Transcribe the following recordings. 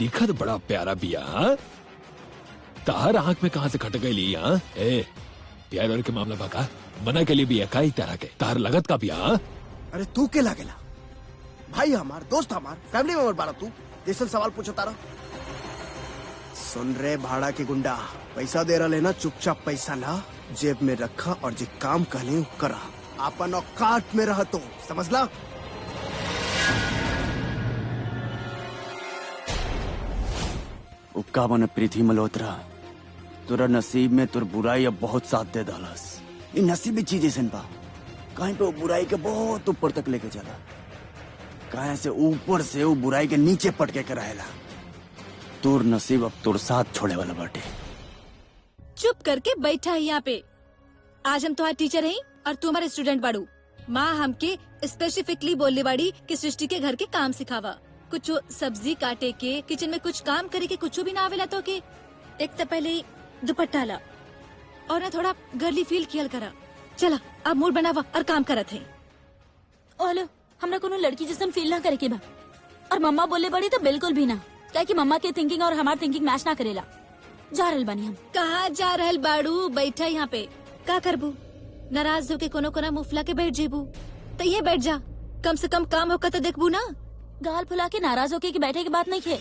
दिखत बड़ा प्यारा बिया। हाँ? तार आंख में कहाँ से खट गई? हाँ ए प्यार और के मामला बाका मना के लिए भी एकाई तरह के तार लगत का बिया। अरे तू के लागेला? भाई हमार, दोस्त हमार, फैमिली मेंबर बारा तू, जैसन सवाल पूछो तारा। सुन रे भाड़ा के गुंडा, पैसा दे रहा लेना, चुपचाप पैसा ला, जेब में रखा और जो काम कहले वो करा। आपन औकात में रह तो समझला। उपका बने प्रीति मल्होत्रा, तुरा नसीब में तुर बुराई अब बहुत साथ दे डालस। ये नसीबी चीज ऐसन बा, कहीं पे वो बुराई के बहुत ऊपर तक लेके चला, कहीं से ऊपर से वो बुराई के नीचे पटके के रहेला। तुर नसीब अब तुर साथ छोड़े वाला बाटे। चुप करके बैठा है यहाँ पे। आज हम तुम्हारे टीचर हैं और तू हमारे स्टूडेंट बाड़ू। माँ हमके स्पेसिफिकली बोलने बाड़ी कि सृष्टि के घर के काम सिखावा। कुछ सब्जी काटे के, किचन में कुछ काम करे के कुछ भी ना आवेला तो के। एक तो पहले ही दुपट्टा ला और ना थोड़ा गर्ली फील किया करा। चला अब मूड बनावा और काम करत है। ओलो, हमरा कोनो लड़की जैसन फील ना करे के बा। और मम्मा बोले बड़ी तो बिल्कुल भी ना, क्या कि मम्मा के थिंकिंग और हमार थिंकिंग मैच ना करेला। जा रहल बानी हम। कहाँ जा रहल बाड़ू? बैठा यहाँ पे का करबू? नाराज होके कोनो कोना मुंह फुला के बैठ जेबू तो ये बैठ जा। कम से कम काम होकर तो देखबू ना। गाल फुला के नाराज होके की बैठे की बात नहीं है,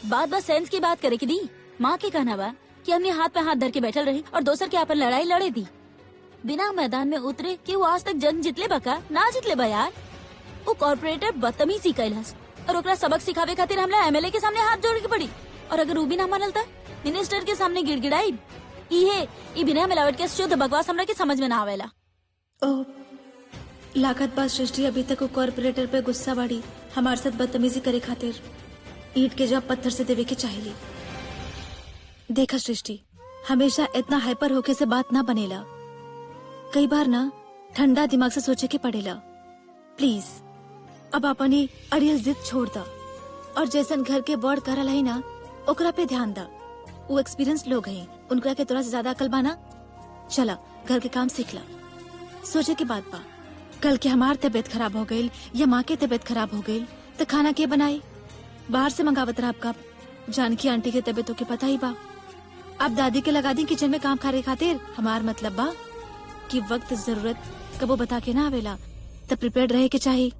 बात बस सेंस की बात करे की दी। माँ के कहना बा कि हमने हाथ पे हाथ धर के बैठल रही और दोसर के आपन लड़ाई लड़े दी, बिना मैदान में उतरे कि वो आज तक जंग जितले बका ना जितले बा यार। वो कॉर्पोरेटर बदतमीजी कैलस और ओकरा सबक सिखावे खातिर हमरा एमएलए के सामने हाथ जोड़ के पड़ी। और अगर वो भी ना मानल था मिनिस्टर के सामने गिड़गिड़ाई। ई बिना मिलावट के शुद्ध बकवास हमरा के समझ में ना आवेला। ओ लागत बात सृष्टि अभी तक वो कॉर्पोरेटर पे गुस्सा बाड़ी हमारे साथ बदतमीजी करे खातिर। ईंट के जवाब पत्थर से देवे के चाहिए। देखा सृष्टि, हमेशा इतना हाइपर होके से बात ना बनेला। कई बार ना ठंडा दिमाग से सोचे के पड़ेला। प्लीज अब अपनी अड़ियल जिद छोड़ दा और जैसन घर के बड़ करल है ना ओकरा पे ध्यान दा। वो एक्सपीरियंस लोग हैं, उनका के तोरा से ज्यादा अकल बाना। चला घर के काम सीख ला। सोचे के बात बा, कल के हमार तबीयत खराब हो गई या माँ के तबीयत खराब हो गई तो खाना के बनाई? बाहर से मंगावत रहा आपका। जानकी आंटी के तबीयतों के पता ही बा। अब दादी के लगा दी किचन में काम करे खातिर। हमार मतलब बा कि वक्त जरूरत कबो बता के ना आवेला तो प्रिपेयर्ड रहे के चाहिए।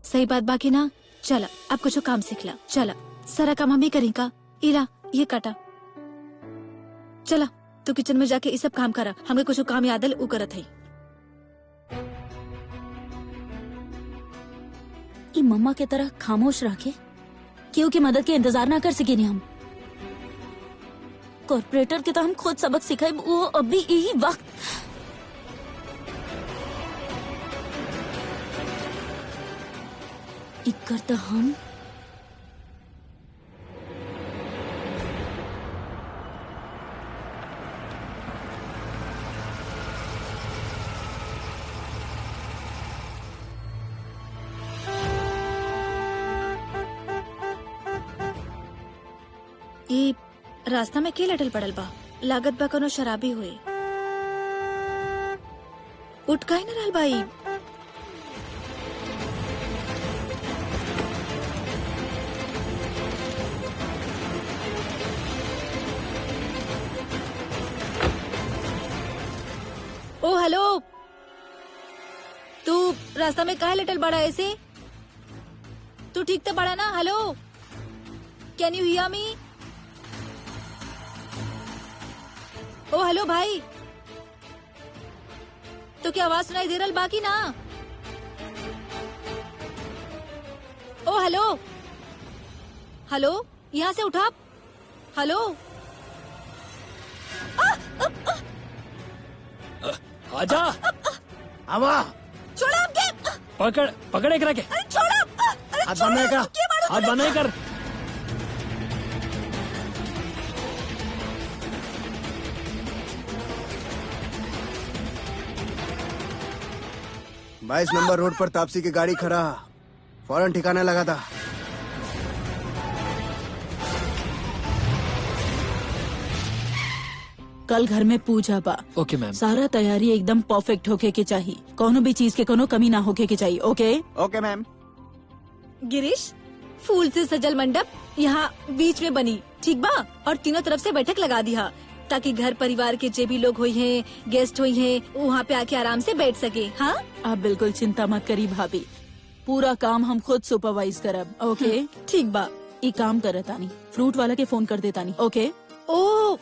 सही बात बाकी ना। चला अब कुछ काम सीख ला। चला सारा काम हम ही करी का। इला ये काटा। चला तो किचन में जाके ये सब काम करा। हमें कुछ काम याद उ करत है। ई मम्मा के तरह खामोश रखे क्यों की मदद के इंतजार ना कर सके हम। कॉर्पोरेटर के तो हम खुद सबक सिखाए, वो अभी यही वक्त। करता हम ये रास्ता में के लटल पड़ल बा? लागत बा कोनो शराबी हुए। उठ काहे न रहल बाई? ओ हेलो, तू रास्ता में काहे लटल बड़ा ऐसे? तू ठीक तो बड़ा ना? Hello, can you hear me? Oh hello भाई, तो क्या आवाज सुनाई दे रहा बाकी ना? ओ हेलो हेलो, यहाँ से उठा। हेलो आजा। आवा छोड़ा आपके। पकड़ पकड़े करा के। अरे छोड़ा। हाथ बांधने का। हाथ बंद कर। बाईस नंबर रोड पर तापसी की गाड़ी खड़ा, फौरन ठिकाना लगा था। कल घर में पूजा बा। ओके मैम। सारा तैयारी एकदम परफेक्ट होके के चाहिए, कोनो भी चीज के कोनो कमी ना होके के चाहिए। ओके ओके मैम। गिरीश, फूल से सजल मंडप यहाँ बीच में बनी, ठीक बा? और तीनों तरफ से बैठक लगा दिया ताकि घर परिवार के जे भी लोग हुई हैं, गेस्ट हुई हैं, वहाँ पे आके आराम से बैठ सके। हाँ, आप बिल्कुल चिंता मत करी भाभी, पूरा काम हम खुद सुपरवाइज करब। ओके ठीक बा। ई काम करे तानी, फ्रूट वाला के फोन कर देता नहीं। ओके ओ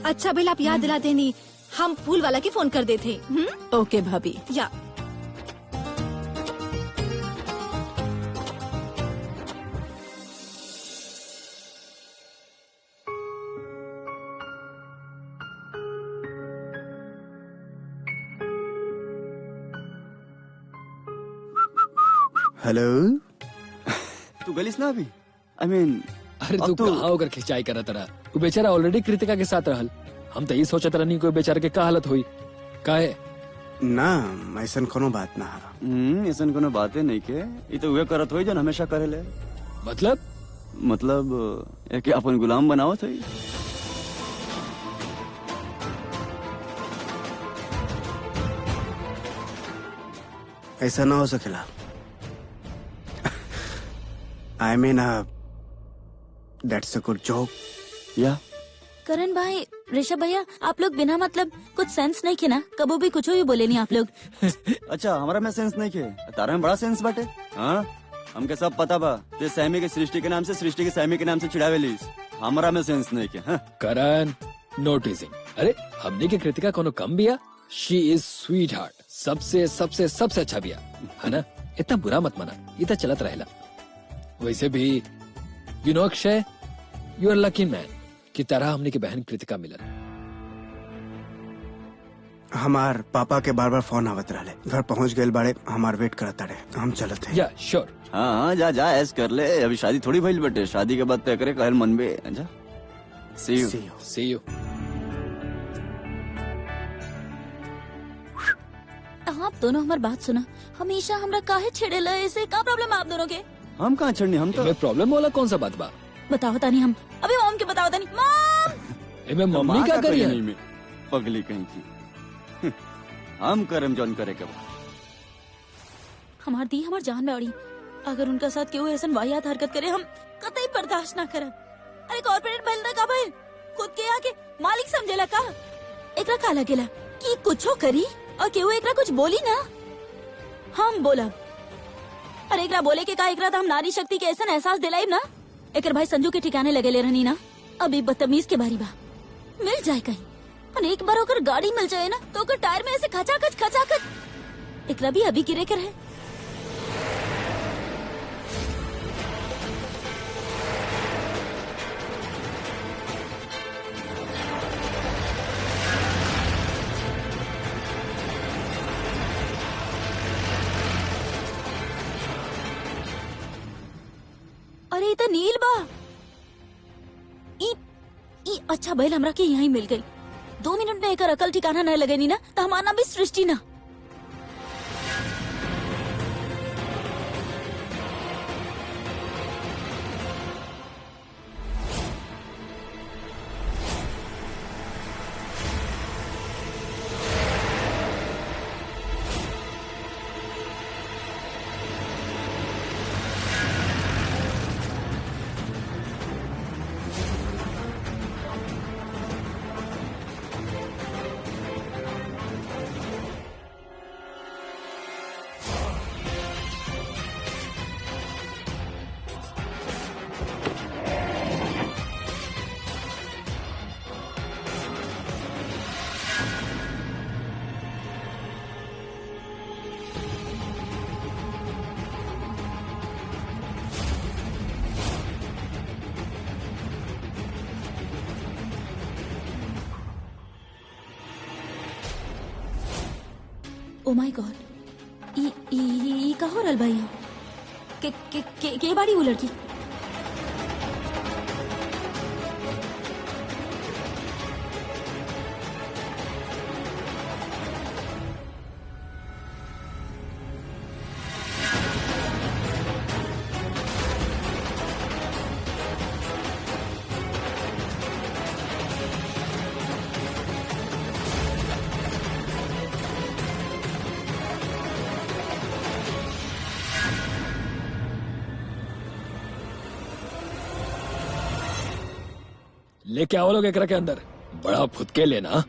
अच्छा भैया, आप याद दिला देनी, हम फूल वाला के फोन कर देते। ओके भाभी। या हेलो। तू गलिस ना अभी? आई मीन अरे अब तू तो- कहाँ होकर खिंचाई करत रहा? वो बेचारा ऑलरेडी कृतिका के साथ रहल। हम तो यही सोचत रहनी कोई बेचारे के का हालत हुई। काहे? ना ऐसन कोनो बात ना है। ऐसा कोनो बातें नहीं के, ये तो उहे करत होई जन हमेशा करेले। मतलब एक अपन गुलाम बनावत होई। ऐसा ना हो सकेला। I mean that's a good joke. या करण भाई, ऋषभ भैया, आप लोग बिना मतलब कुछ सेंस नहीं के ना, कबो भी कुछ भी बोले नहीं आप लोग। अच्छा, हमारा में सेंस नहीं के, तारा में बड़ा सेंस बाटे। हाँ, हमके सब पता बा। ते सैमी के सृष्टि के नाम से, सृष्टि के सैमी के नाम से चिढ़ावेलीस। हमारा में सेंस नहीं के। हाँ? करण, नो टीजिंग। अरे हमने की कृतिका कोनो कम बिया? शी इज स्वीट हार्ट, सबसे सबसे सबसे अच्छा बिया, है ना? इतना बुरा मत मना, ये तो चलत रहेला। वैसे भी you know Akshay, you are lucky man की तरह हमने की बहन कृतिका मिलल। हमार पापा के बार बार फोन आवत रहले, घर पहुंच गए बाड़े, हमार वेट करत रहे, हम चलत है। या श्योर। हाँ, जा जा ऐस कर ले, अभी शादी थोड़ी भइल बटे, शादी के बाद तय करे कहल मन में। जा, सी यू। C you. आप दोनों हमार बात सुना, हमेशा हमरा काहे छेड़ेला? ऐसे का प्रॉब्लम है आप दोनों के? हम कहाँ छड़नी, हम तो इनमें प्रॉब्लम वाला कौन सा बात बा? बताओ तानी, हम अभी मॉम के बताओ तानी। मॉम, इनमें मम्मी माँ क्या का करी करी है? नहीं में, पगली कहीं की। हम करम जौन करे के बा। हमार दी हमार जान में अड़ी, अगर उनका साथ केहू ऐसन वाहियात हरकत करे, हम कतई बर्दाश्त ना करब। अरे कॉर्पोरेट भइल ना का भइल, खुद के आके मालिक समझेला का? एकरा का लगेला कि कुछो करी और केहू एकरा कुछ बोली ना, हम बोला। अरे एकरा बोले के का, एकरा तो हम नारी शक्ति के ऐसा एहसास दिलाइब ना। एकर भाई संजू के ठिकाने लगे ले रहनी ना, अभी बदतमीज के बारी बा, मिल जाए कहीं। और एक बार ओकर गाड़ी मिल जाए ना, तो ओकर टायर में ऐसे खचाखच एकरा भी अभी गिरे के रहे। अरे ये तो नील बा। ई अच्छा बैल हमरा के यहीं मिल गई। 2 मिनट में एकर अकल ठिकाना न लगे नी ना, तो हमारा नाम भी सृष्टि ना। ओ माय गॉड, ई का हो रहल भाई? के बाड़ी वो लड़की? लेके आओ लोग एकरा के अंदर। बड़ा फुदके लेना,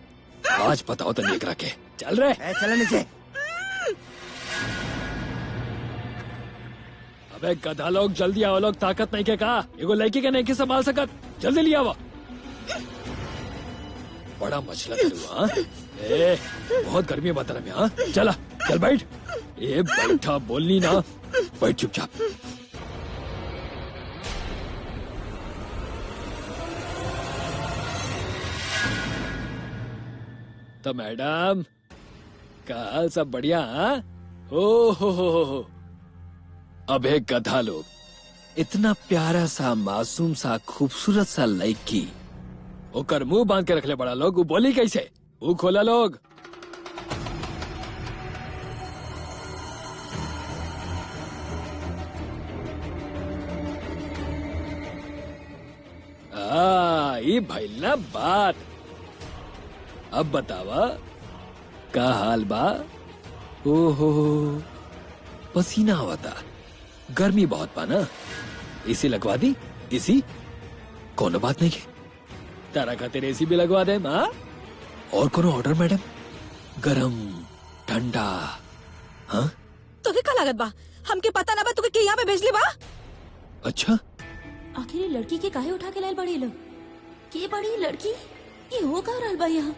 आज बताओ तो एकरा के। चल रहे ए, चलो नीचे। अबे गधा लोग, जल्दी आओ लोग, ताकत नहीं के कहा, एगो लड़की के नहीं के संभाल सकत, जल्दी लिया हुआ। बड़ा मछला करूँ हाँ? ए, बहुत गर्मी है बता रहा। हाँ चला, चल बैठ। ए बैठा, बोलनी ना, बैठ चुपचाप। तो मैडम का हाल, सब बढ़िया? हाँ? ओ हो। अब एक गधा लोग, इतना प्यारा सा, मासूम सा, खूबसूरत सा लड़की, ओकर मुंह बांध के रख ले बड़ा लोग। वो बोली कैसे? वो खोला लोग। ये भइल ना बात। अब बतावा का हाल बा? ओहो, पसीना आवता, गर्मी बहुत बा ना, एसी लगवा दी? एसी कोनो बात नहीं है, तारा खातिर एसी भी लगवा दे। माँ और कोनो ऑर्डर मैडम? गरम, ठंडा? हाँ तो का लागत बा? हमके पता ना बा तुके के यहाँ पे भेजली बा? अच्छा, आखिर ये लड़की के काहे उठा के लायल बड़ी लोग? के बड़ी लड़की? ये हो का रहल बा यहाँ?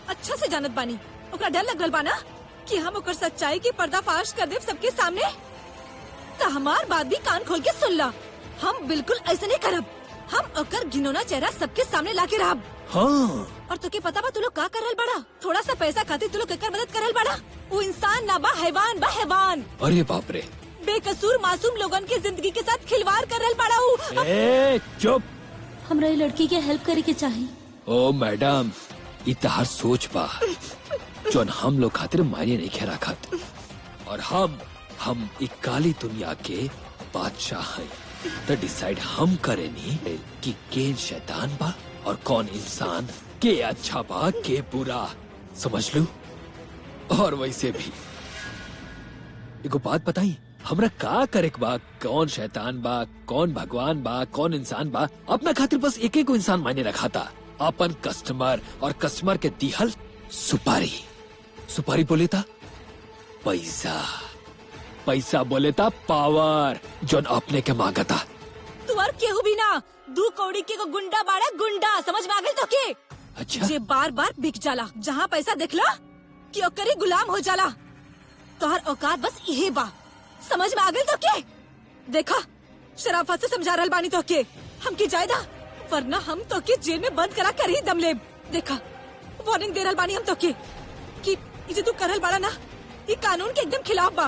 अच्छा से जानत बानी, ओकरा डर लग रहा बा ना कि हम ओकर सच्चाई की पर्दाफाश कर देव सबके सामने। तो हमार बात भी कान खोल के सुन ला, हम बिल्कुल ऐसे नहीं करब। हम ओकर घिनौना चेहरा सबके सामने लाके रहब। हाँ। और तुके पता बा तू लोग का कर रहल बड़ा? थोड़ा सा पैसा खातिर तू लोग केकर मदद कर रहल बड़ा? वो इंसान ना बा, हैवान बा, हैवान। अरे बाप रे, बेकसूर मासूम लोगन की जिंदगी के साथ खिलवाड़ कर रहल बड़ा हूँ। ए चुप। हमरा ये लड़की के हेल्प करे के चाहिए। ओ मैडम, इतहार सोच बा जोन हम लोग खातिर मायने नहीं खेरा खात। और हम एक काली दुनिया के बादशाह हैं। तो डिसाइड हम करेनी कि के शैतान बा और कौन इंसान, के अच्छा बा के बुरा, समझ लो। और वैसे भी एगो बात बताई, हमरा का करे बा? कौन शैतान बा, कौन भगवान बा, कौन इंसान बा? अपना खातिर बस एक एक इंसान मायने रखा था, अपन कस्टमर, और कस्टमर के दिहल सुपारी बोले था पैसा, पैसा बोले था पावर, जोन अपने के मांगा था। तू और केहू भी ना, दू कौड़ी के को गुंडा बाड़ा, गुंडा, समझ में आ गई तो के? अच्छा, जे बार बार बिक जाला, जहाँ पैसा देखला कि ओकरे गुलाम हो जाला। तोहर औकात बस यही बा, समझ में आ गई तो के? देखा, शराफत से समझा रहल बानी तो के, हम की जायदा, वरना हम तो के जेल में बंद करा कर ही दम लेब। देखा, वार्निंग दे रहल बानी हम तो के कि ये जो तू करल बाड़ा ना, ये कानून के एकदम खिलाफ बा।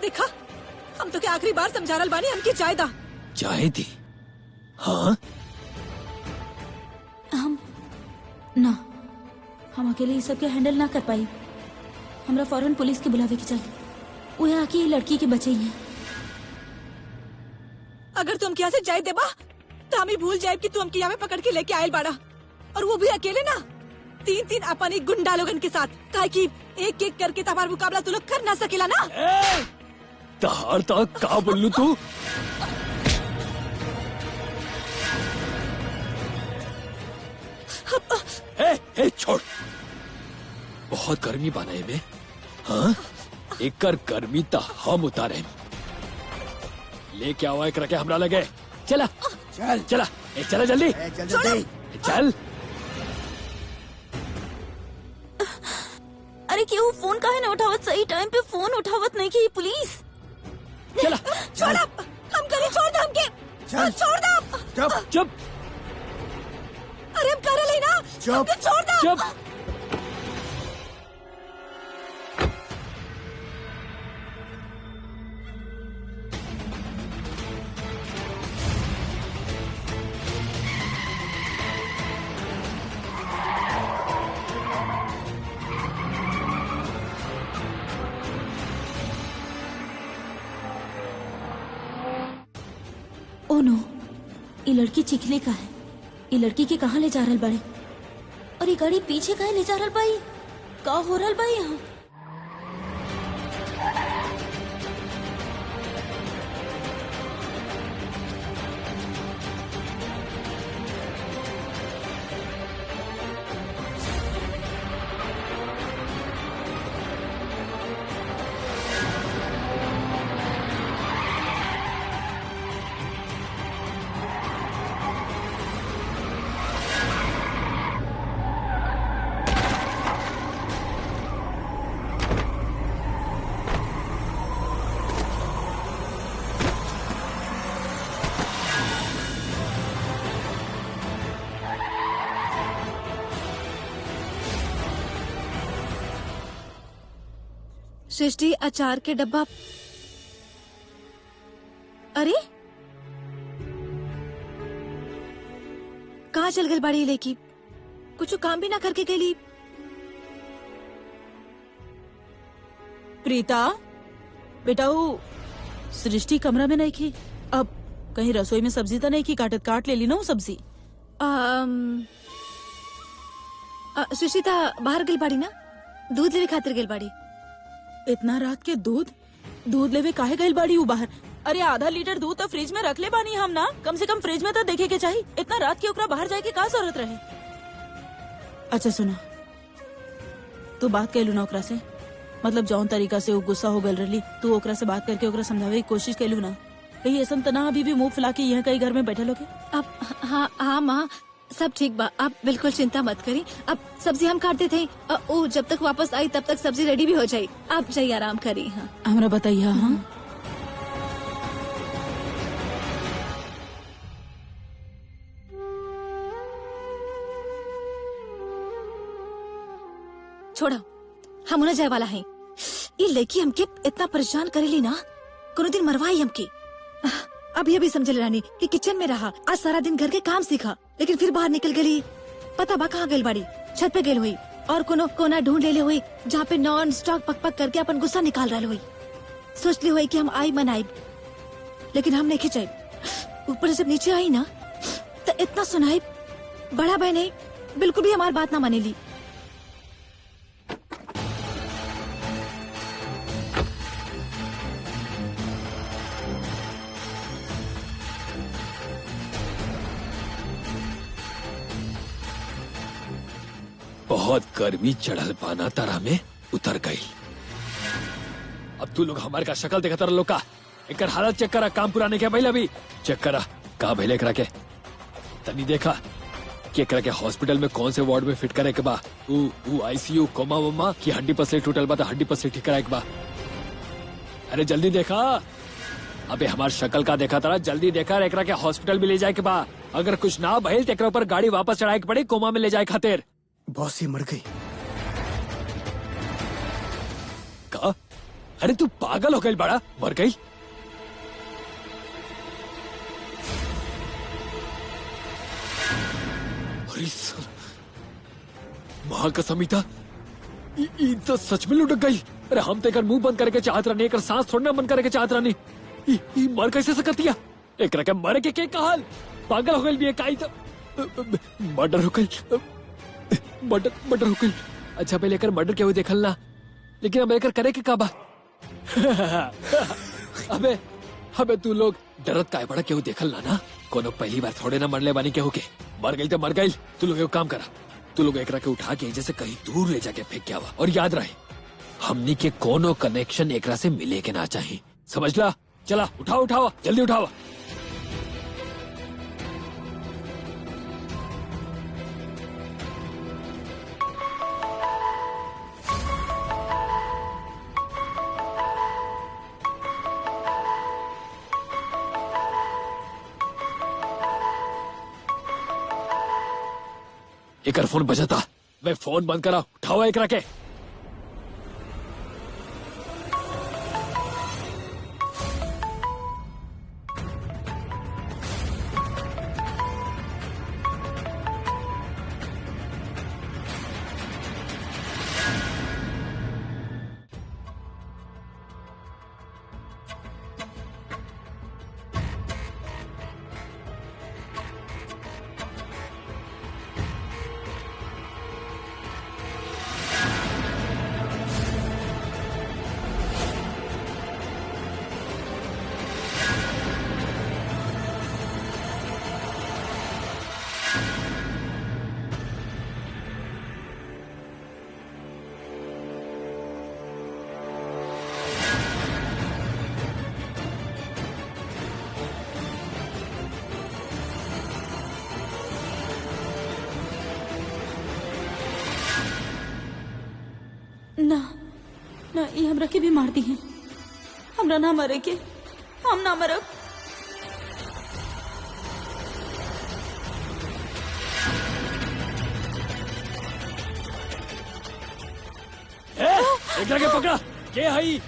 देखा, हम तो के आखिरी बार समझा रहल बानी, हम की जायदा। चाहे थी? हाँ हम अकेले ये सब के हैंडल ना कर पाई। हमरा फौरन पुलिस के बुलावे के चाहिए, वो यहाँ की लड़की के बचे ही हैं। अगर तुम यहाँ से जाए देबा तो हम ही भूल जाए कि तू हमके यहाँ पे पकड़ के लेके आयल बाड़ा, और वो भी अकेले ना, 3-3 अपन एक गुंडा लोगन के साथ। काहे कि एक एक करके तबार मुकाबला तू लोग कर ना सकेला ना। तहार तक का बोलू तू? ए छोड़, बहुत गर्मी बाना में। हाँ, एकर गर्मी ता हम उतारे। लेके आओ एक रखे हमरा लगे। चला चला चला जल्दी, चल। अरे क्यों फोन काहे न उठावत? सही टाइम पे फोन उठावत नहीं की पुलिस। चला छोड़, हम कहीं छोड़ दे हमके, छोड़ दे। चुप। अरे हम कर ले ना, हमके छोड़ दे। चुप। ओ नो, ये लड़की चिखले का है। ये लड़की के कहाँ ले जा रहल बाड़े? और ये गाड़ी पीछे काहे ले जा रहल बाई? का हो रहल बाई यहाँ? सृष्टि अचार के डब्बा। अरे कहाँ चल गई बाड़ी लेकी? कुछ काम भी ना करके गई। प्रीता बेटा वो सृष्टि कमरा में नहीं की। अब कहीं रसोई में सब्जी तो नहीं की? काट ले ली ना वो सब्जी। सृष्टि ता बाहर गई बाड़ी ना, दूध लेवे खातिर गई बाड़ी। इतना रात के दूध लेवे काहे गई बाड़ी वो बाहर? अरे आधा लीटर दूध तो फ्रिज में रख ले बानी हम ना, कम से कम फ्रिज में तो देखे के चाहिए। इतना रात के ओकरा बाहर जाए के का जरूरत रहे? अच्छा सुना, तू बात कैलू ना ओकरा से, मतलब जौन तरीका से वो गुस्सा हो गल रही, तू ओकरा से बात करके ओकरा समझावे की कोशिश कैलू ना? कहीं ऐसा तना अभी भी मुंह फुला के यहाँ कहीं घर में बैठे लोगे? अब हाँ हाँ माँ, सब ठीक बा, आप बिल्कुल चिंता मत करी। अब सब्जी हम काट देते हैं, ओ जब तक वापस आई तब तक सब्जी रेडी भी हो जाए। आप जाइए आराम करी। हाँ हमरा बताइए। हाँ छोड़ो, हम उन्हें जाए वाला है। ये लड़की हमके इतना परेशान करेली ना, कोनो दिन मरवाई हमके। अभी समझ रानी कि किचन में रहा, आज सारा दिन घर के काम सीखा, लेकिन फिर बाहर निकल गई। पता बा कहाँ गई बाड़ी? छत पे गई हुई और कोनो कोना ढूंढ ले हुई जहाँ पे नॉन स्टॉप पक पक करके अपन गुस्सा निकाल रहा हुई। सोच ली हुई कि हम आई मनाई, लेकिन हम नहीं खिंचाई। ऊपर से जब नीचे आई ना तो इतना सुनाई, बड़ा भाई नहीं बिल्कुल भी हमारी बात ना माने ली। बहुत गर्मी चढ़ल पाना तारा में उतर गई। अब तू लोग हमारे का शक्ल देखा तारा लोग का, एक हालत चेक करा, काम पूरा नहीं किया पहले, अभी चेक करा का भले करा के तनी देखा कि करा के हॉस्पिटल में कौन से वार्ड में फिट करे के बा, आईसीयू कोमा वोमा की हड्डी पसली टूटल बा, हड्डी पसली ठीक कराए के बा। अरे जल्दी देखा, अबे हमार शक्ल का देखा तारा, जल्दी देखा, एकरा के हॉस्पिटल में ले जाए के बा। अगर कुछ ना भइल तो एकरा ऊपर गाड़ी वापस चढ़ाए के पड़ी, कोमा में ले जाए खातिर। बॉस ही मर गई। का? अरे तू पागल हो गई बड़ा, मर गई? अरे सर, माँ कसम ही था, ई तो सच में लुढ़क गई। अरे हम तो मुंह बंद करके चाहत रहनी, एक सांस थोड़ा बंद करके चाहत रहनी, ई मर कैसे सकतिया? एक रके मर के हाल, पागल हो गई भी काई तो मर्डर हो गई, मर्डर हो गई। अच्छा पहले कर मर्डर क्या हुई देखल ना, लेकिन अब लेकर करे के काबा। अबे तू लोग डरत काय बड़ा क्यों देखल ना कोनो पहली बार थोड़े ना मरले बानी केहू के, मर गई तो मर गई। तू लोग काम करा, तू लोग एकरा के उठा के जैसे कहीं दूर ले जाके फेंक के आवा, और याद रहे हमनी के कोनो कनेक्शन एकरा से मिले के ना चाहिए, समझला? चला उठाओ जल्दी उठाओ। एकर फोन बजाता, वे फोन बंद करा, उठाओ एकरा के। ना ये हमरा के भी मार दी है, हमरा ना मरे के, हम ना मरब। एकरा के पकड़ा, के हई?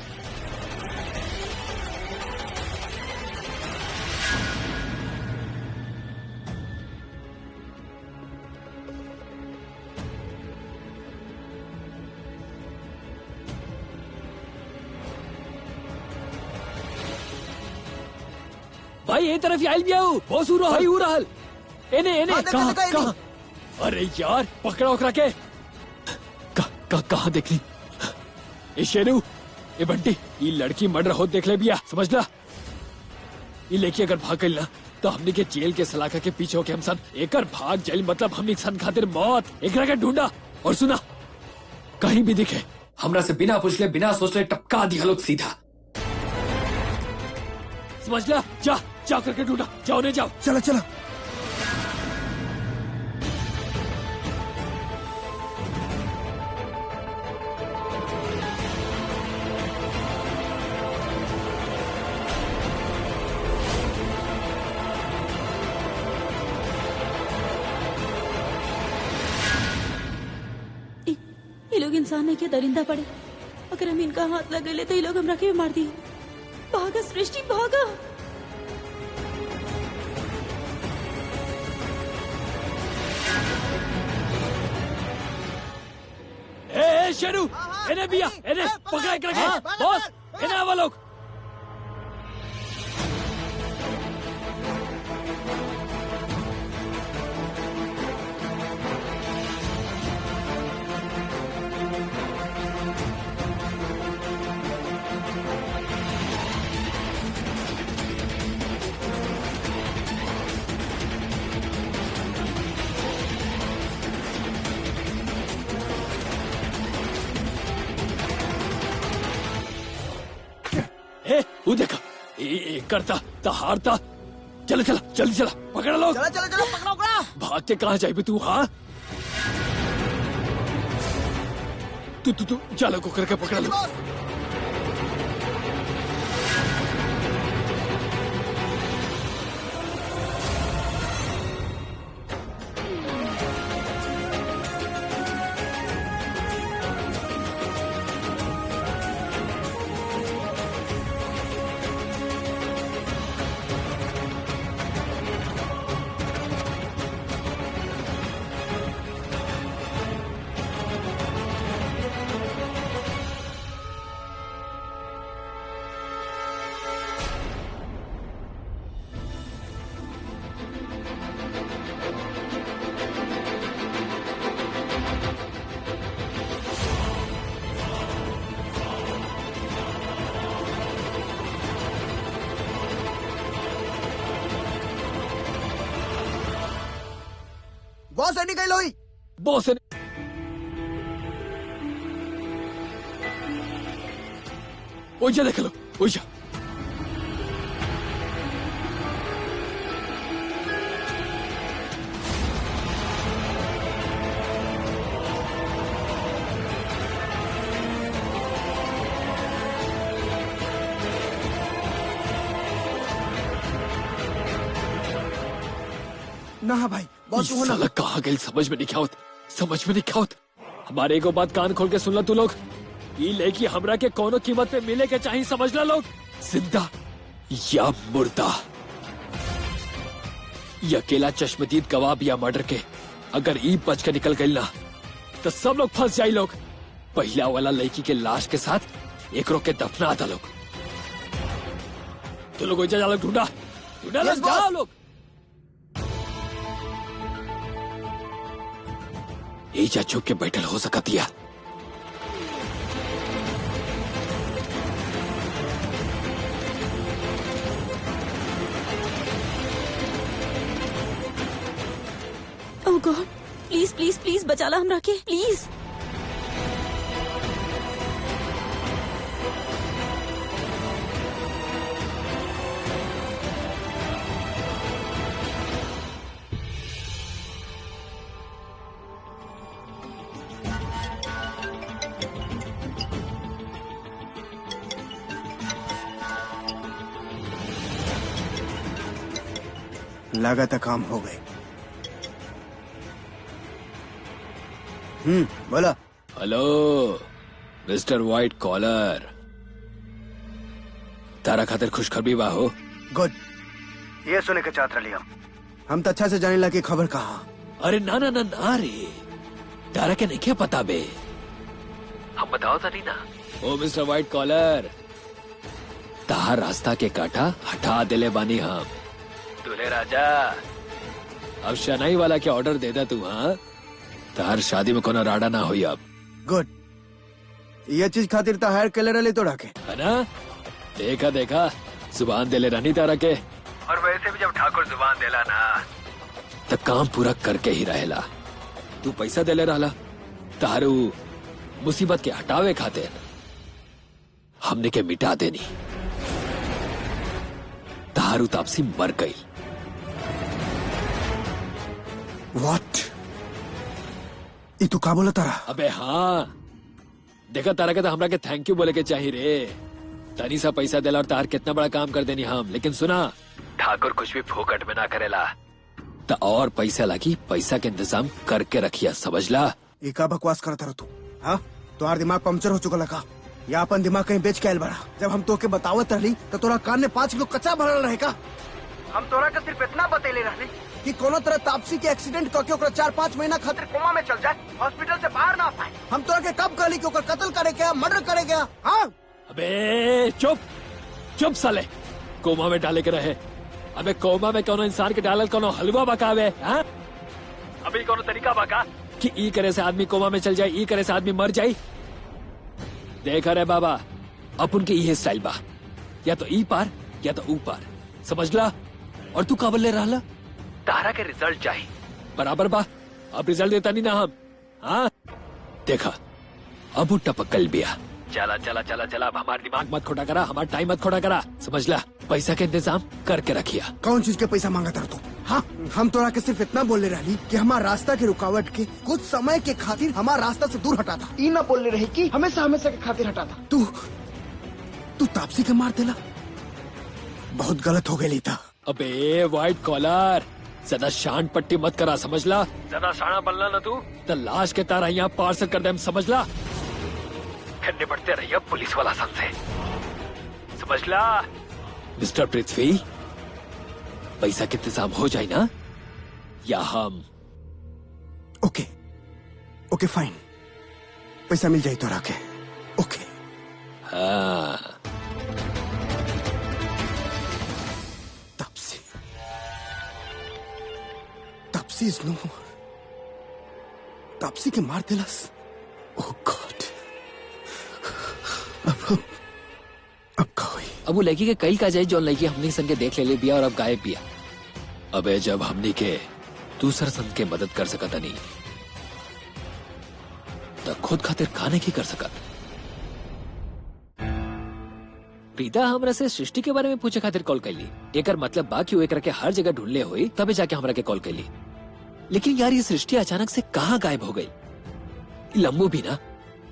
भाई ये तरफ आइल भी आओ, बहुत सूरो हई हो रहल। एने एने हाँ, देखा, कहाँ देखा, कहाँ? अरे यार पकड़ा ओकरा के। कहाँ देखली? ए शेरू, ए बंटी, ये लड़की मर्डर हो देख ले बिया, समझ ला। ये लेके अगर भाग गई ना तो हमने के जेल के सलाखा के पीछे होके हम सन एकर भाग जाइल, मतलब हमने सन खातिर मौत। एकरा के ढूंढा और सुना, कहीं भी दिखे हमरा से बिना पूछले बिना सोचले टपका दिया लोग सीधा, समझ ला। जा करके ढूंढा, जाओ ने जाओ। चला चला। ये लोग इंसान है क्या, दरिंदा पड़े? अगर हम इनका हाथ लग गए तो ये लोग हमरा के मार दिए। भागा सृष्टि भागा। ए शेरू, इन्हें बिया, इन्हें पकड़ा के बॉस, इन्हें आवा लोग। वो देखा, करता ता हारता। चला चला जल्दी चला, पकड़ लो। चला चला चला, पकड़ो पकड़ा। भाग के कहाँ जाए तू? हाँ तू चलो को करके पकड़ लो। बॉस एनी गई लोई। बॉस ओइजा देख लो, ओइजा। ना भाई, बॉस तू हो ना। साला कहाँ गई समझ में नहीं क्या होता, समझ में नहीं क्या होता। हमारे को बात कान खोल के सुन लो तू लोग। ये लेकी हमरा के कोनो कीमत पे मिले के चाहिए, समझ ला लोग। जिंदा या मुर्दा, ये अकेला चश्मदीद गवाह या मर्डर के अगर ई बच के निकल गई ना तो सब लोग फंस जाए लोग। पहला वाला लड़की के लाश के साथ एक रोक के दफना आता लोग। तो लोग जा लोग, ढूंढा ढूंढा Yes, लोग, जाओ boss. लोग। ईजा छुप के बैठल हो सकतिया। ओह गॉड, प्लीज प्लीज प्लीज बचा ला हमरा के, प्लीज। लगा था काम हो गए। बोला। हेलो मिस्टर व्हाइट कॉलर, तारा खातिर खुशखबरी बा हो। गुड, ये सुने के चाहत रही हम तो अच्छा से जाने लगे खबर कहा। अरे ना ना ना ना रे, तारा के नहीं क्या पता बे, हम बताओ तो नहीं ना। ओ मिस्टर व्हाइट कॉलर, तार रास्ता के काटा हटा दिले बानी हम। दूल्हे राजा, अब शनाई वाला के ऑर्डर दे दे तू। हाँ, तार शादी में कोनो राडा ना हुई अब। गुड, ये चीज खातिर तो हायर केले रहे तो रखे है ना। देखा देखा, जुबान दे ले रानी तारा के। और वैसे भी जब ठाकुर जुबान देला ना तो काम पूरा करके ही रहेला। तू पैसा दे ले रहा, तारू मुसीबत के हटावे खातिर हमने के मिटा देनी। तारू तापसी मर गई। व्हाट? ये तू का बोला तारा? अबे हाँ, देखा तारा के तो हमरा के थैंक यू बोले के चाहिए रे। तनी सा पैसा देला और तार कितना बड़ा काम कर देनी हम। लेकिन सुना, ठाकुर कुछ भी फोकट में ना करेला, तो और पैसा लगी, पैसा के इंतजाम करके रखिया, समझला। ये का बकवास करता रह तू? हाँ, तुम्हारा दिमाग पंक्चर हो चुका लगा या अपन दिमाग कहीं बेच के आयल बड़ा? जब हम तो के बतावत रही तो तोरा कान में 5 किलो कच्चा भरल रहेगा। हम तोरा का सिर्फ इतना बतेले रहले कि कोनो तरह तापसी के एक्सीडेंट करके ओकरा 4-5 महीना खातिर कोमा में चल जाए, हॉस्पिटल से बाहर ना पाए। हम तोरा के कब कहली कि ओकर कत्ल करे गया, मर्डर करे गया? हाँ, अबे चुप चुप साले, कोमा में डाले के रहे। अबे कोमा में कोनो इंसान के डालल कोनो हलवा बकावे? हाँ, अभी कोनो तरीका बका कि ई करे से आदमी कोमा में चल जाए, ई करे से आदमी मर जाए? देखा रे बाबा, अपन के ये स्टाइल बा, या तो ई पार या तो ऊ पार, समझला। और तू काबल ले रहा, तारा के रिजल्ट चाहिए बराबर बा। अब रिजल्ट देता नहीं ना हम। हाँ, देखा अब वो टपकल बिया। चला चला चला चला, अब हमारा दिमाग मत खोटा करा, हमारा टाइम मत खोटा करा, समझला। पैसा के इंतजाम करके रखिया। कौन चीज के पैसा मांगा था तू? हाँ, हम तोरा के सिर्फ इतना बोले रही कि हमारा रास्ता की रुकावट के कुछ समय के खातिर हमारा रास्ता से दूर हटा था। ई ना बोले रही कि हमेशा हमेशा के खातिर हटा था। तू तापसी के मार देला, बहुत गलत हो गई था। अबे व्हाइट कॉलर, ज्यादा शान पट्टी मत करा, समझला। ज्यादा शाना बनला ना तू तो लाश के तारा यहाँ पार्सल कर दे, समझला। फिर निपटते रहिए पुलिस वाला सन से, समझला। मिस्टर पृथ्वी, पैसा के इंतजाम हो जाए ना, या हम? ओके ओके फाइन, पैसा मिल जाए तो रखे। ओके। हाँ, तापसी इज नो मोर। तापसी के मार दिलस। ओह गॉड, अब का हुई? अब वो लड़की के कई का जाए जो लड़की हमने संग के देख ले बिया और अब गायब बिया। अबे जब हमने के दूसर संग के मदद कर सकता नहीं तो खुद खातिर खाने की कर सकत। प्रीता हमरा से सृष्टि के बारे में पूछे खातिर कॉल कैली। एकर मतलब बाकी एकरा के हर जगह ढूंढले हुई, तबे जाके हमरा के कॉल कैली। लेकिन यार ये सृष्टि अचानक से कहाँ गायब हो गई? लंबू भी ना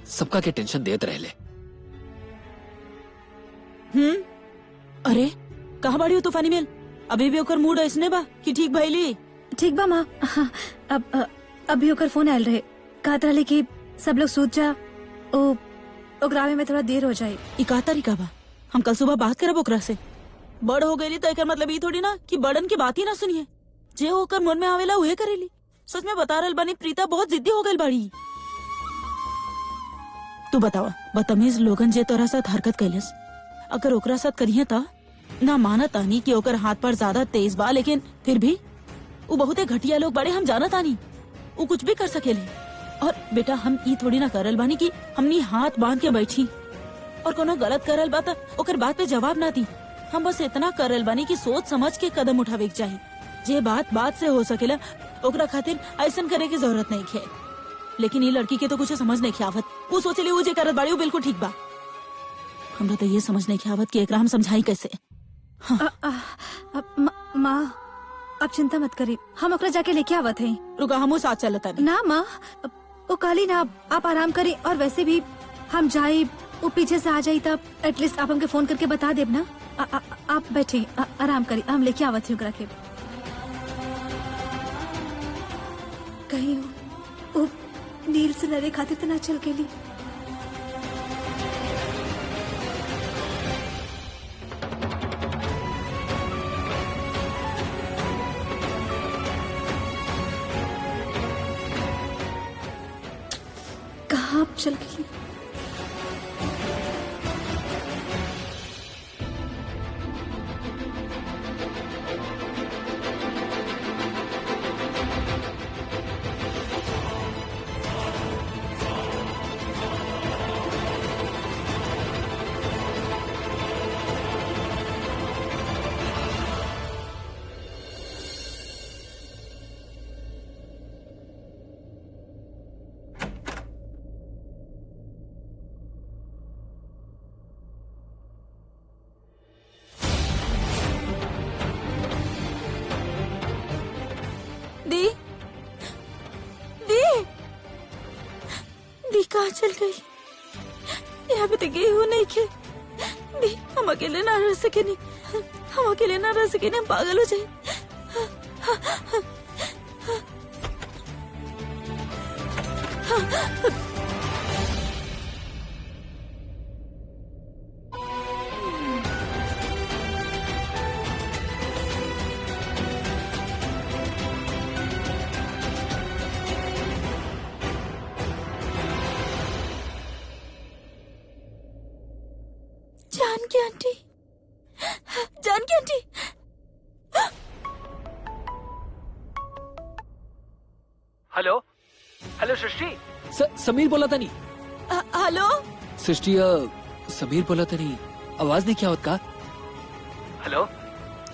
सबका के टेंशन देते रहले। अरे कहाँ बाड़ी हो तूफानी मेल? अभी भी ओकर मूड ऐसने बा कि ठीक भइली? ठीक बा माँ। हाँ, अब अभी ओकर फोन आयल रहे, कहत रहे कि सब लोग सूत जा, ओकरा में थोड़ा देर हो जाए। ई का तरीका बा? हम कल सुबह बात करब ओकरा से। बड़ हो गई तो एकर मतलब ई थोड़ी ना कि बड़न की बात ही ना सुनिए, जे ओकर मन में आवेला उहे करेली। सच में बता रहल बानी, प्रीता बहुत जिद्दी हो गई बाड़ी। तू बतावा, बदतमीज लोगन जे तोरा साथ हरकत कैलस, अगर ओकरा साथ करिए ता ना माना तानी कि ओकर हाथ पर ज्यादा तेज बा, लेकिन फिर भी वो बहुत घटिया लोग बड़े, हम जाना तानी वो कुछ भी कर सकेले। और बेटा हम ई थोड़ी ना करल बानी कि हमनी हाथ बांध के बैठी और कोनो गलत करल बा त ओकर बात पे जवाब ना दी। हम बस इतना करल बानी कि सोच समझ के कदम उठावे के चाहिए। जे बात बात से हो सकेला ओकरा खातिर ऐसन करे की जरूरत नहीं है। लेकिन ये लड़की के तो कुछ समझ नहीं आवत। वो सोचले वो जे करत बाड़ी वो बिल्कुल ठीक बा। हमरा तो ये समझ नहीं आवत कि एकरा हम समझाई कैसे। माँ अब चिंता मत करी, हम ओकरा जाके लेके आवत हैं। रुका, हमू साथ चलता ना माँ, वो काली ना, आप आराम करें। और वैसे भी हम जाए वो पीछे से आ जाये तब एटलीस्ट आप हमके फोन करके बता देब ना। आप बैठे आराम करें, हम लेके आवत हैं ओकरा के। कहीं वो नील से लड़े खातिर तो ना चल गेली। कहाँ चल गई? दी दी दी कहाँ चल गई? यहाँ पे तो गई हूँ नहीं के। दी हम अकेले ना रह सके नहीं, हम अकेले ना रह सके नहीं, हम पागल हो जाए। Janaki aunty, Janaki aunty. Hello hello Srishti, Sameer बोला था नहीं। हेलो सृष्टि, समीर बोला था नहीं, आवाज नहीं क्या होत का? हेलो,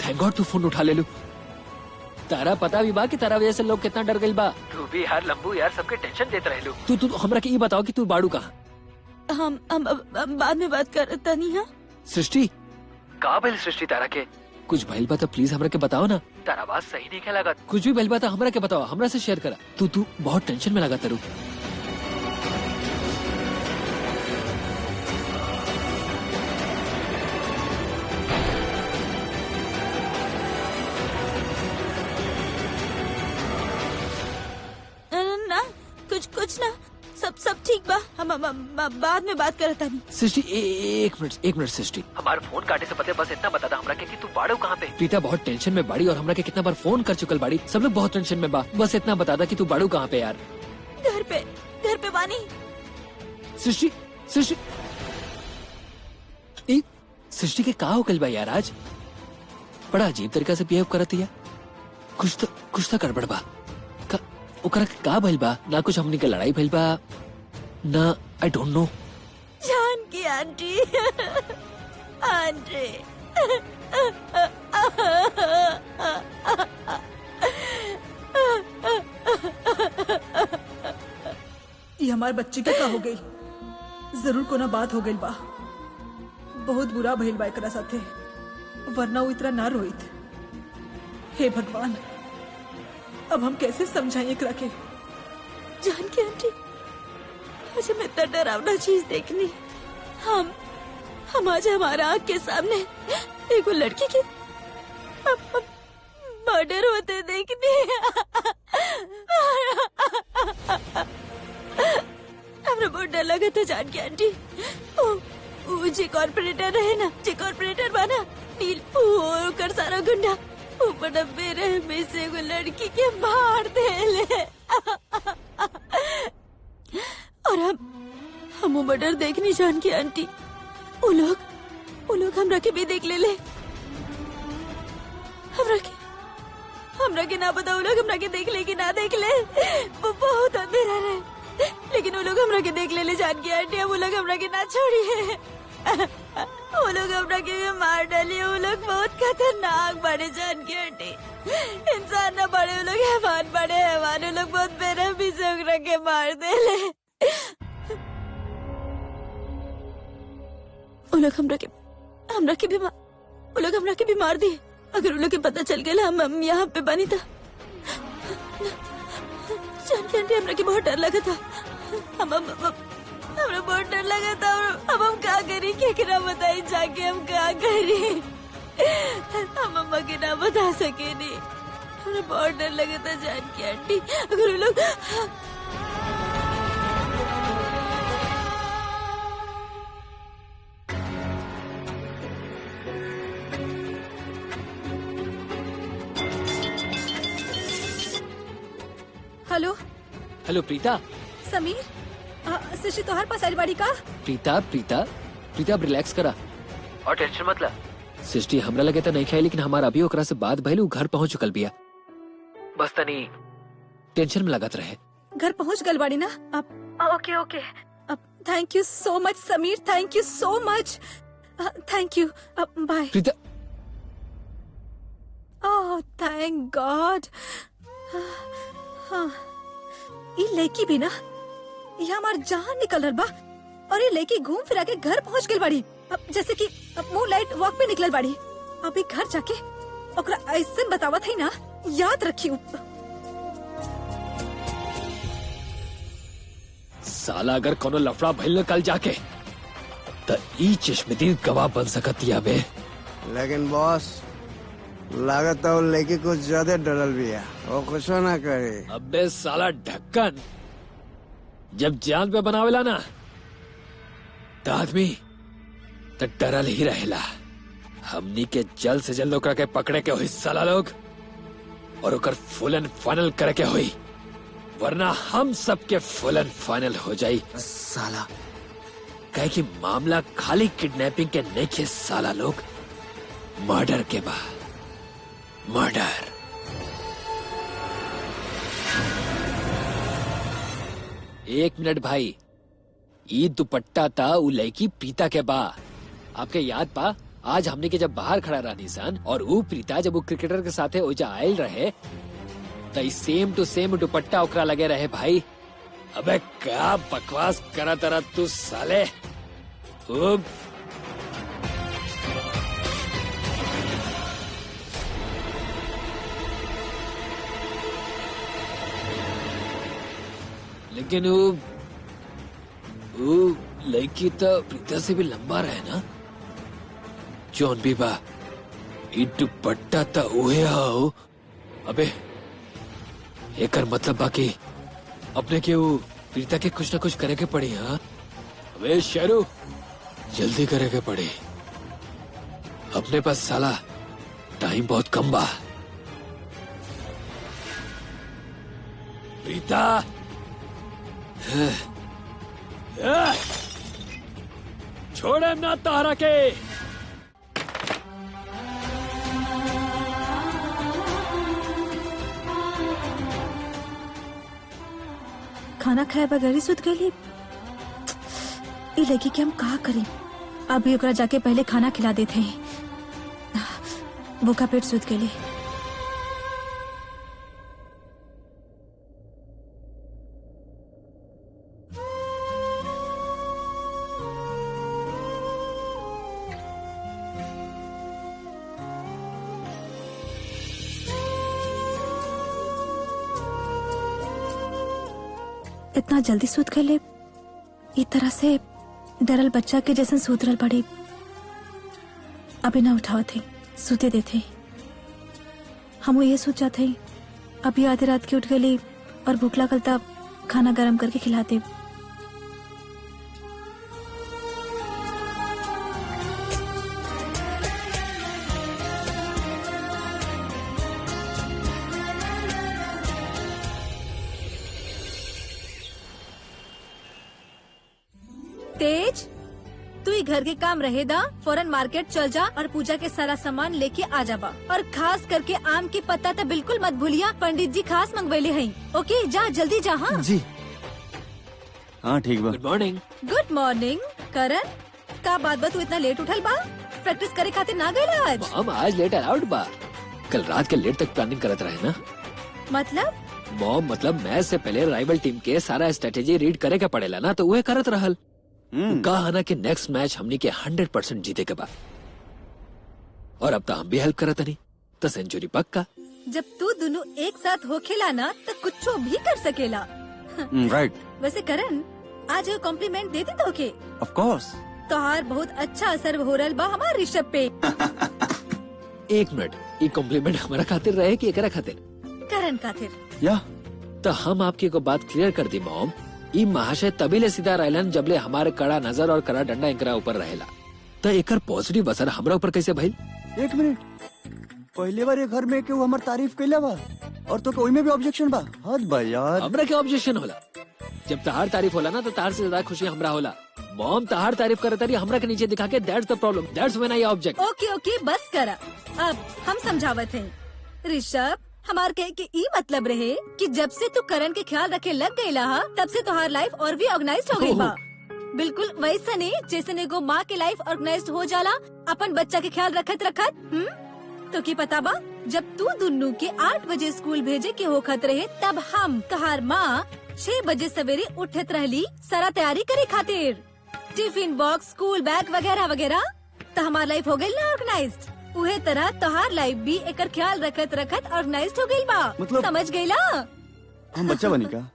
थैंक गॉड तू फोन उठा ले लू। तारा पता भी बा कि तारा वजह से लोग कितना डर गइल बा। तू भी यार लंबू यार सबके टेंशन देते रहलू। तू हमरा के ई बताओ कि तू बाड़ू कहाँ? हम बाद में बात करता नहीं। हाँ सृष्टि, का भइल सृष्टि तारा के? कुछ भइल बा तो प्लीज हमरा के बताओ ना। तारा आवाज सही नहीं क्या लगा? कुछ भी भइल बा तो हमरा के बताओ, हमरा से शेयर करा। तू बहुत टेंशन में लगा तारू। ना कुछ ना, सब ठीक बा। हम बाद में बात करता नहीं। सृष्टि एक मिनट सृष्टि, हमारे फोन काटे से पते बस इतना बता दा हमरा के कि तू बाड़ू कहाँ पे? प्रीता बहुत टेंशन में बाड़ी और हमरा के कितना बार फोन कर चुकल बाड़ी। सब लोग बहुत टेंशन में बा, बस इतना बता दा कि तू बाड़ू कहाँ पे यार? घर पे बानी। सृष्टि सृष्टि के का हो कल बा यार? आज बड़ा अजीब तरीका से बिहेव करत है। कुछ तो गड़बड़ बा। ओकरा के का भइल बा? ना कुछ हमनी के लड़ाई भइल बा ना, I don't know. Janki aunty, aunty ये हमार बच्ची के का हो गई? जरूर कोना बात हो गई बा। बहुत बुरा भइल बा एकरा साथे, वरना वो इतना ना रोइत। हे भगवान, अब हम कैसे समझाएं एकरा के? जानकी आंटी, मुझे मैं इतना डरावना चीज देखनी। हम आज हमारा आँख के सामने एक लड़की की मर्डर होते देखनी। हमरा बहुत डर लगा था जानकी आंटी। जे कॉर्पोरेटर रहे ना, जे कॉर्पोरेटर बना नील, कर सारा गुंडा ऊपर मेरे में से वो लड़की के मार दे। और हम वो मर्डर देखनी जानकी आंटी। वो लोग हमरा के भी देख ले। हमरा के ना पता वो लोग हमरा के देख ले कि ना देख ले। वो बहुत अंधेरा रहे, लेकिन वो लोग हमरा के देख ले जानकी आंटी। वो लोग हमरा के ना छोड़िए, वो लोग हमरा के भी मार डालिए। वो लोग बहुत खतरनाक बड़े जानकी आंटी। इंसान ना बड़े, वो लोग हैवान बड़े हैवान। वो लोग बहुत बेरहमी से ओकरा के मार देले। वो लोग हमरा के भी मार दिए। अगर उन लोग के पता चल गया हम यहाँ पे बनी था जानकी आंटी, हमरा के बहुत डर लगा था। हमरा बहुत डर लगा था। अब हम क्या करी, केकरा बताई जाके हम क्या करी? हम अम्मा के ना बता सके नहीं। हमरा बहुत डर लगा था जानकी आंटी। अगर वो लोग हेलो हेलो प्रीता, समीर, सृष्टि तोहार पास आइल बाड़ी का? प्रीता प्रीता प्रीता अब रिलैक्स करा और टेंशन मत ला। सृष्टि हमरा लगे तो नहीं खाई, लेकिन हमारा अभी ओकरा से बात भइल, उ घर पहुंच चुकल बिया। बस तनी टेंशन में लगत रहे। घर पहुंच गल बाड़ी ना? अब ओके ओके। अब थैंक यू सो मच Sameer, thank you so much, thank you. अब bye. Preeta oh thank God. हाँ ये लड़की भी ना, ये हमार जान निकल रहा बा, और ये लड़की घूम फिरा के घर पहुंच गई बाड़ी। अब जैसे कि मुंह लाइट वॉक पे निकल बाड़ी। अभी घर जाके ओकरा ऐसे बतावत है ना, याद रखियो। साला अगर कोनो लफड़ा भइल न कल जाके तो ई चश्मदीद गवाह बन सकती बे। लेकिन बॉस लागत है वो लड़की कुछ ज्यादा डरल भी है, वो कुछ ना करे। अबे साला ढक्कन, जब जान पे बनावेला ना तो आदमी तो डरल ही रहेला। हमनी के जल्द से जल्द ओकरा के पकड़े के हुई साला लोग, और ओकर फुल एंड फाइनल करे के हुई, वरना हम सबके फुल एंड फाइनल हो जाई साला। कहे कि मामला खाली किडनैपिंग के नहीं के साला लोग, मर्डर के बाद मर्डर। एक मिनट भाई, ई दुपट्टा था उ लड़की प्रीता के बा। आपके याद पा आज हमने के जब बाहर खड़ा रहा निशान, और वो प्रीता जब वो क्रिकेटर के साथे ओजा आयल रहे तो सेम टू सेम दुपट्टा ओकरा लगे रहे भाई। अबे क्या बकवास करा तरा तू साले। खूब लेकिन वो लड़की तो प्रीता से भी लंबा रहे ना। जौन भी बा ई दुपट्टा तो उहे हो। अबे एकर मतलब बाकी अपने के वो प्रीता के कुछ ना कुछ करे के पड़ी। हाँ अबे शेरू, जल्दी करे के पड़ी, अपने पास साला टाइम बहुत कम बा। प्रीता छोड़े ना तारा के। खाना खाए बगैर ही सुत गई। ये लगी कि हम कहा करें। अभी ओकरा जाके पहले खाना खिला देते हैं। भूखा पेट सुत गई। इतना जल्दी सूत गए, इस तरह से डरल बच्चा के जैसे सूतरल पड़ी। अभी ना उठाओ थे, सूते देते। हम ये सोचा थे अभी आधी रात की उठ गई और भूख लगल तब खाना गरम करके खिलाते। तेज, तू ही घर के काम रहेदा, फौरन मार्केट चल जा और पूजा के सारा सामान लेके आ जाबा। और खास करके आम की पत्ता तो बिल्कुल मत भूलिया, पंडित जी खास मंगवेले हैं। ओके जा, जल्दी जा। हाँ जी हाँ ठीक बा। Good morning. Good morning. Karan, का बात बा तू इतना लेट उठल बा? प्रैक्टिस करे खातिर ना गए आज? मॉम आज लेट अलाउड बा, कल रात के लेट तक प्लानिंग करत रहे ना। मतलब मॉम मतलब मैच से पहले राइवल टीम के सारा स्ट्रेटेजी रीड करे के पड़ेला ना, तो वह करत रहल। कहा ना कि नेक्स्ट मैच हमनी के 100% जीते के बाद, और अब तो हम भी हेल्प करत नहीं तो सेंचुरी पक्का। जब तू दोनों एक साथ हो खेला ना तो कुछ भी कर सकेला। राइट। वैसे करण, आज कॉम्प्लीमेंट देती तो के? Of course. तोहार बहुत अच्छा असर हो रहा बा हमार ऋषभ पे। एक मिनट, ये कॉम्प्लीमेंट हमारा खातिर रहे कि एकरा खातिर? करण खातिर। या तो हम आपकी को बात क्लियर कर दी मॉम, ई महाशय तभी ले सीधा रहलन जबले हमारे कड़ा नजर और कड़ा डंडा एकरा ऊपर रहेला। तो एकर पॉजिटिव असर हमरा ऊपर कैसे भइल? एक मिनट, पहले बार घर में केहू हमार तारीफ कैला बा और तो कोई में भी ऑब्जेक्शन बा? हद बा यार। हमरा के ऑब्जेक्शन होला? जब तहार तारीफ होला ना तो तहार से ज्यादा खुशी हमरा होला। मॉम तहार तारीफ करत रही हमरा के नीचे दिखा के, that's the problem, that's when I object. Okay okay बस करा, अब हम समझावत हैं। ऋषभ, हमार कहे के ई मतलब रहे कि जब से तू करण के ख्याल रखे लग गईला हा, तब से तुम्हार लाइफ और भी ऑर्गेनाइज्ड हो गई बा। बिल्कुल वैसा नहीं जैसे एगो माँ के लाइफ ऑर्गेनाइज्ड हो जाला अपन बच्चा के ख्याल रखत रखत। तो की पता बा, जब तू दुन्नू के 8 बजे स्कूल भेजे के होखत रहे, तब हम तहार माँ 6 बजे सवेरे उठत रहली सारा तैयारी करे खातिर, टिफिन बॉक्स, स्कूल बैग वगैरह वगैरह। तो हमार लाइफ हो गई ना ऑर्गेनाइज्ड, उहे तरह तोहार लाइफ भी एकर ख्याल रखत रखत ऑर्गेनाइज्ड हो गई बा। मतलब- समझ गईला? हम बच्चा बनी का?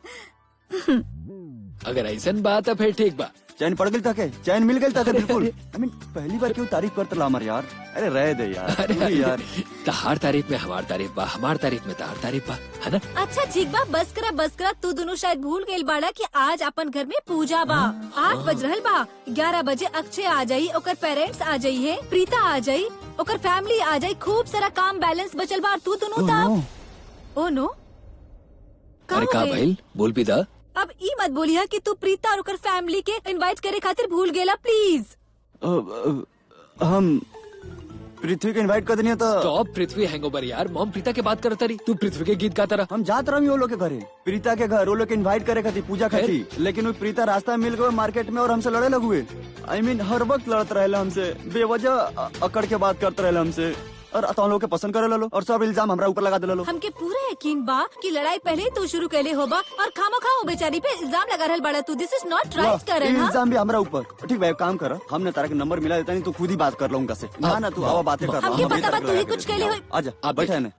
अगर ऐसा बात है फिर ठीक बा। चैन पड़ गई ताके, चैन मिल गई ताके बिल्कुल। I mean, पहली बार क्यों तारीफ करते ला हमार यार? अरे रह दे यार, अरे तू भी यार। तहार तारीफ में हमार तारीफ बा, हमार तारीफ में तहार तारीफ बा, है ना? अच्छा ठीक बा, बस करा। तू दोनों शायद भूल गई बाड़ा कि आज अपन घर में पूजा बा। 8 बज रहल बा, 11 बजे अक्षय आ जाई, ओकर पेरेंट्स आ जाई है, प्रीता आ जाई, ओकर फैमिली आ जाई, खूब सारा काम बैलेंस बचल बा। और तू दोनों तब ओ नो अरे का भाई बोल भी दा। अब ई मत बोलिया कि तू प्रीता और ओकर फैमिली के इनवाइट करे खातिर भूल गेला, प्लीज। हम पृथ्वी के इनवाइट कर देनी तो स्टॉप पृथ्वी हैंगओवर यार, मॉम प्रीता के बात करता रही, तू पृथ्वी के गीत गाता रहा। हम जात रही वो लोग के घरे, प्रीता के घर, वो लोग के इनवाइट करे खातिर, पूजा खातिर। लेकिन वो प्रीता रास्ता में मिल गए मार्केट में और हमसे लड़े लगे। I mean, हर वक्त लड़त रहे हमसे, बेवजह अकड़ के बात करते रहे हमसे, और तुम लोग के पसंद करे लो, और सब इल्जाम हमरा ऊपर लगा दे लो। हमके पूरा यकीन बा कि लड़ाई पहले तू शुरू कैले होबा और खामोखा वो बेचारी पे इल्जाम लगा रहल बड़ा तू। दिस इज नॉट राइट करण। हाँ? इल्जाम भी हमरा ऊपर। ठीक भाई, काम कर, हमने तारा के नंबर मिला देता नहीं, तू खुद ही बात कर लो उनका से। ना तू आवा बातें कर। हमके पता बा तू ही कुछ कैले हो। आजा, बैठा है।